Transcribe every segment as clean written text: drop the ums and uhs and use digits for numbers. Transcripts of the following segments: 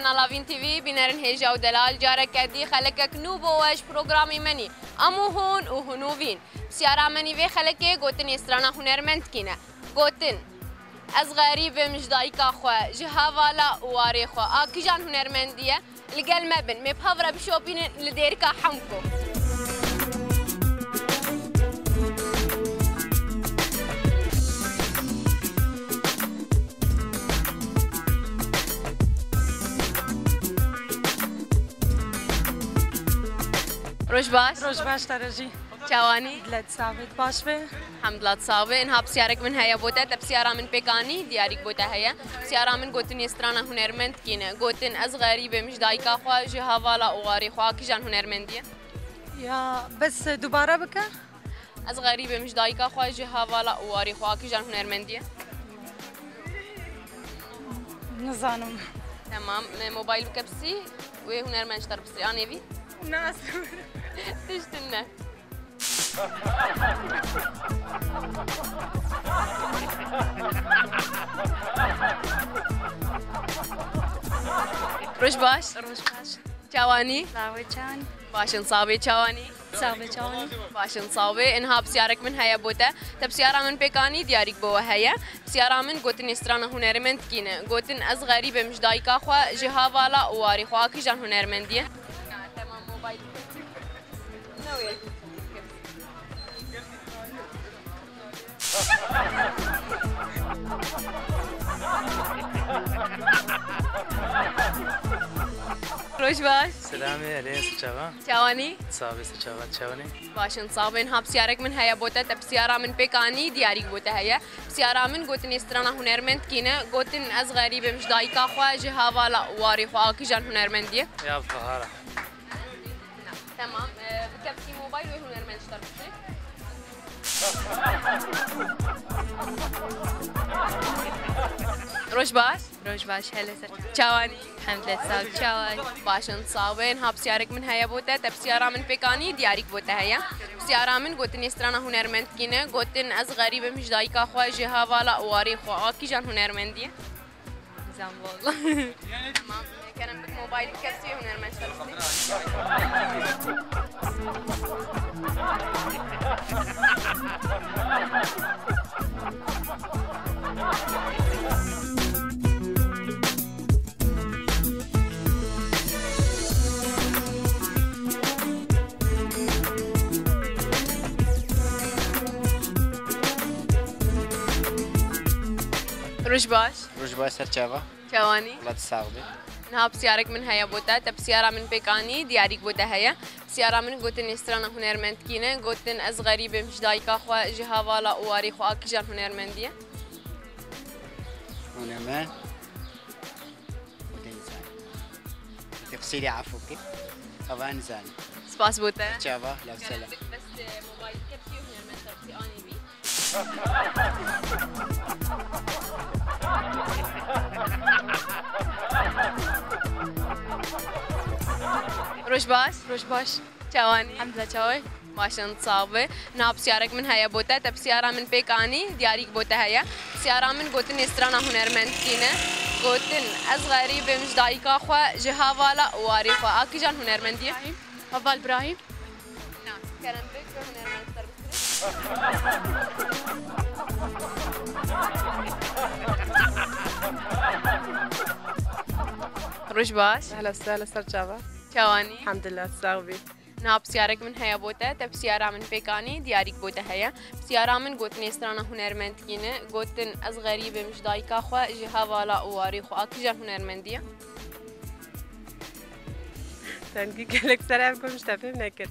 نالاوین تیوی بینرن هیجا و دلال جارك كدي خلقك نوبو واش بروغرامي مني امو هون و هنوفين بسيارة مني في خلقك قوتن يسترانا هنرمند كينا قوتن از غريب مجدايكا خوا جهاوالا واري خوا كجان هنرمندية لقال مبن مبهورة بشوبين لديركا حمكو روش باش ترجي چاوانی بلاد ثابت باش به الحمد لله تصاوي انها بسيارك من هيا بوتا تبسيارة من بيكاني ديارك بوتا هيا بسيارة من قوتن يسترانا هنرمند كينا قوتن از غريبة مش دايكا خوا جهاوالا وغاري خوا كيجان هنرمندية يا بس دوباره بك از غريبة مش دايكا خوا جهاوالا وغاري خوا كيجان هنرمندية نزانم تمام موبايل بكبسي وهنرمند شتر بسري انا في ناس تشتنا روش باش چاوانی صاوي جان باشن صاوي چاوانی صاوي جان باشن صاوي انها بسيارك من هيا بوتا تبسيارة من بيكاني ديارك بوا هيا بسيارة من قوتن استرانا هنرمند كينا قوتن از غريبة مش دايكا خوا جهاوالا واري خوا كيجان هنرمندية تمام موبايل نوية روش باش سلامي عليك سچاوا چاوانی صابي سچاوا چاوني باشن صابين ها بسيارك من هيا بوتا تبسيارة من بيكاني دياريك بوتا هيا بسيارة من قوتن استرانا هنرمند كينا قوتن از غريبة مش دايكا خوا جهاوالا واري خوا كيجان هنرمندية يا فهارة تمام بكبسي موبايل وهنرمند شتر بسري روش باش هلا سر چاوانی الحمد لله صاوي جوان باشن صاوين ها بسيارك من هيا بوتا تبسيارة من بيكاني دياريك بوتا هيا بسيارة من قوتن استرانا هنرمند كينا قوتن از غريبة مش دايكا خوا جهاوالا واري خوا كيجان هنرمندية زين والله تمام كان بك موبايل بكبسي وهنرمند شتر روش باش سر چاوا چاوانی الله تساغبي انها بسيارك من هيا بوتا تبسيارة من بيكاني دياريك بوتا هيا بسيارة من قوتن استرانا هنرمند كينا قوتن از غريبة مش دايكا خوا جهاوالا واري خوا كيجان هنرمندية هنرمند تفصيلي عفوك طبعا زاني سباس بوتا چاوا لا سلام بس موبايل كبسي وهنرمند تربسي اني بي روش باش چاوانی الحمد لله جوي باشن صابه ناب سيارك من هيا بوتا تبسيارة من بيكاني دياريك بوتا هيا سيارة من قوتن استرانا هنرمند كينا قوتن از غريبة مش دايكا خوا جهاوالا واري خوا كيجان هنرمندية هفال ابراهيم نعم كرم بك هنرمند روش باش اهلا وسهلا سر جابا چاوانی الحمد لله صاوي ناب سيارك من هيا بوتا تب سيارة من بيكاني دياريك بوتا هيا سيارة من قوتن استرانا هنرمند كينا قوتن از غريبة مش دايكا خوا جهاوالا واري خوا كيجان هنرمندية تنقي لك سلام كل مش تفهم نكت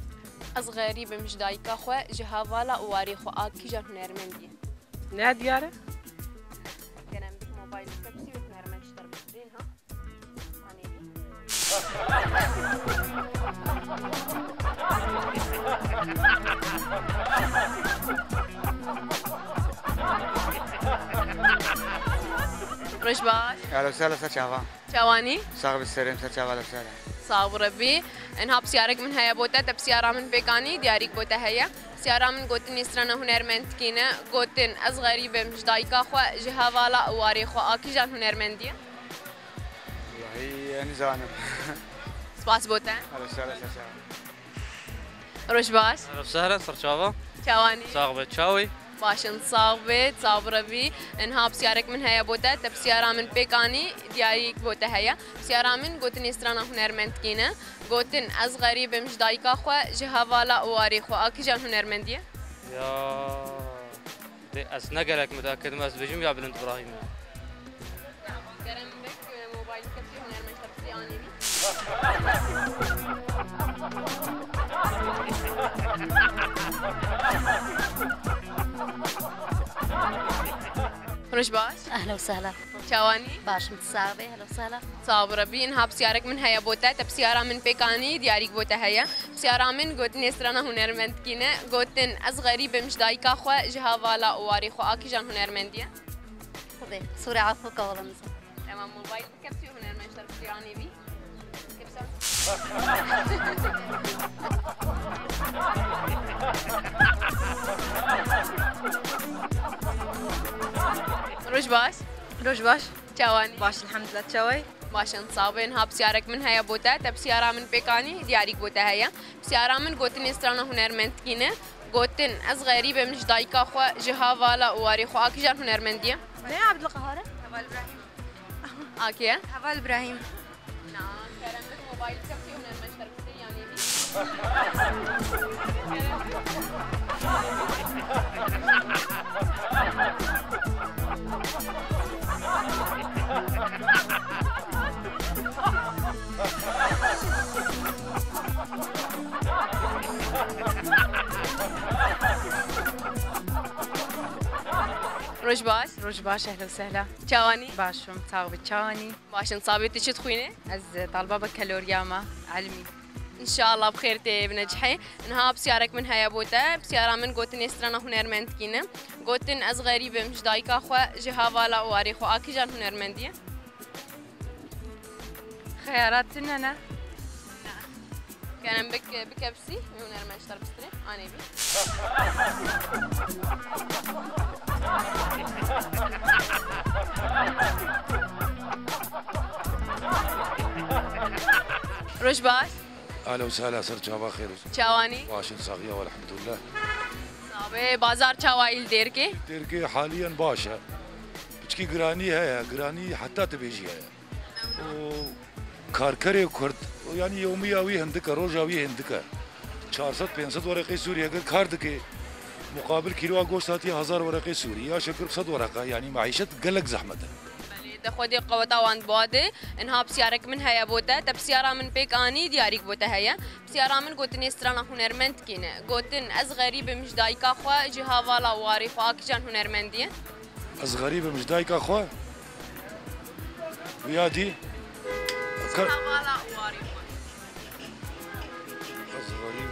از غريبة مش دايكا خوا جهاوالا واري خوا كيجان هنرمندية ناد يارا كان بك موبايل كبسي وهنرمند شتر بسرين ها روش باش اهلا وسهلا سر چاوا چاوانی صاحب السلام سر چاوا لا سلام صاحب ربي انها بسيارك من هيا بوتا تب سيارة من بيكاني دياريك بوتا هيا سيارة من قوتن استرانا هنرمند كينا قوتن از غريبة مش دايكا خوا جهاوالا واري خوا كيجان هنرمندية والله نزانم سپاس بۆتە هلا وسهلا سەر چاوە ڕۆژ باش اهلا وسهلا سرچاوا چاوانی ساغ بێت چاوی باشن ساغ بێت چاوبڕەبی ئەنها پرسیارێک من هەیە بۆتە تە پرسیارا من پێکانی دیاریک بۆتە هەیە پرسیارا من گوتن ئێسترانە هونەرمەندکینە گوتن ئەس غەریبم ji dayika xwe ji hevala û warê xwe a kîjan hunermend ye يا دي از نقلك متاكد ما بيجم يا بنت ابراهيم ڕۆژ باش اهلا وسهلا چاوانی باش متساوي اهلا وسهلا چاوبڕەبی ئەنها پرسیارێک من هەیە بۆتە تە پرسیارا من پێکانی دیاریک بۆتە هەیە پرسیارا من گوتن ئێسترانە هونەرمەندکینە گوتن ئەس غەریبم ji dayika xwe ji hevala û warê xwe a kîjan hunermend ye صديق سوري عفوك والله مزن Tamam موبایل بکەپسی هونەرمەندتر پرسیارانی بی ڕۆژ باش روش باش چاوانی باش الحمد لله تشاوي باشن ساوێن ها پرسیارێک من هەیە بۆتە تە پرسیارا من پێکانی دیاریک بۆتە هەیە پرسیارا من گوتن ئێسترانە هونەرمەندکینە گوتن ئەس غەریبم ji dayika xwe ji hevala û warê xwe a kîjan hunermend ye انا عبد القهار هبال ابراهيم Akiye هبال ابراهيم Kerem bir موبایل بکەپسی هونەرمەندتر پرسیارانی بی ڕۆژ باش روش باش اهلا وسهلا چاوانی باشم تاغ بتشاوني باشن سابێتی چت خوێنێ از طالبه بكالوريا علمي ان شاء الله بخير تي بنجحي انها بسيارك من هيا بوتا بسيارة من قوتن استرانا هنرمندكينه قوتن از غريبة مش دايكا خوا جهاوالا واري خوا اكي جان هنرمندية خياراتنا انا كان بكبسي هنرمند شتر بستري اني بي روش باش اهلا وسهلا سر جابا خير چاوانی باشن صاغيه والحمد لله صابه بازار چاوائل دير کے تركي حاليا باشا بچكي جراني هي جراني حتى تبيجي هي وكاركري كرد يعني يوميا وي هندك روجا وي هندك 400 500 ورقه سوري اگر كاردك مقابل كيلو اغوستاتي 1000 ورقه سوري يا شكر 100 ورقه يعني معيشه قلق زحمه دخودي قوتا وان بوده انها بسيارك من هيا بوتا تب سيارة من بيك اني دياريك بوتا هيا بسيارة من قوتني استرانا هنرمند كينه قوتن از غريب مش دايكا خوا جهاوالا واري خوا كجان هنرمنديه از غريبه مش دايك اخوا ويادي جهاوالا واري خوا از غريب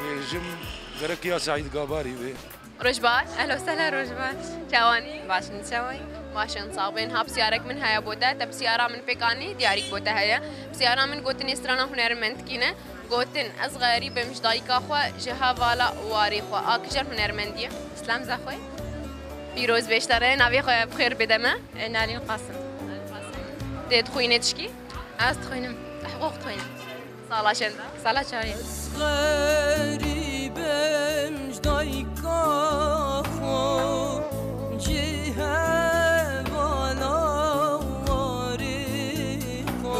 بيجم غرك يا سعيد قاباري بي روش باش اهلا وسهلا روش باش چاوانی باش نتشاوي باشن صابين ها بسيارك من هيا بوتا تب سيارة من بيك اني دياريك بوتا هيا بسيارة من قوتني استرانا هنرمند كينه قوتن از غريب مش دايكا خوا جهاوالا واري خوا كجان هنرمنديه اسلام زاخوي پیروز بیشتره نوی خواه بخیر بدمه نالين قاسم دید خوینه تشکی از تخوينم حقوق تخوينم سالا شنده صلاة شارين غريبة مش دايكا خو جهة ولا واريخو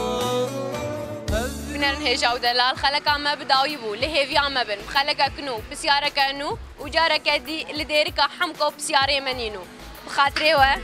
بنرن هجا و دلال خلقا ما بداوی بو لهیویا ما بن خلقا کنو بسیاره کنو و جاره کدی لدیرکا حمکو بسیاره منینو بخاطره و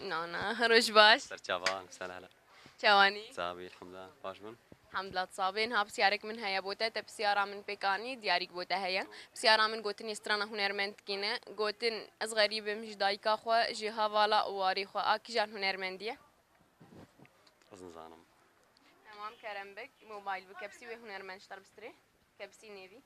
نانا روش باش سرچاوان سلام چوانی صابي الحمد لله باش بن الحمد لله تصابين ها بسيارك من هيا بوتا تبسيارة من بيكاني ديارك بوتا هيا بسيارة من قوتن يسترانا هنرمند كينا قوتن از غريبة مش دايكا خوا جيها والا واري خوا آكي جان هنرمندية أظن زانم تمام كرم بك موبايل بكبسي وهنرمند شتر بستري كبسي نيفي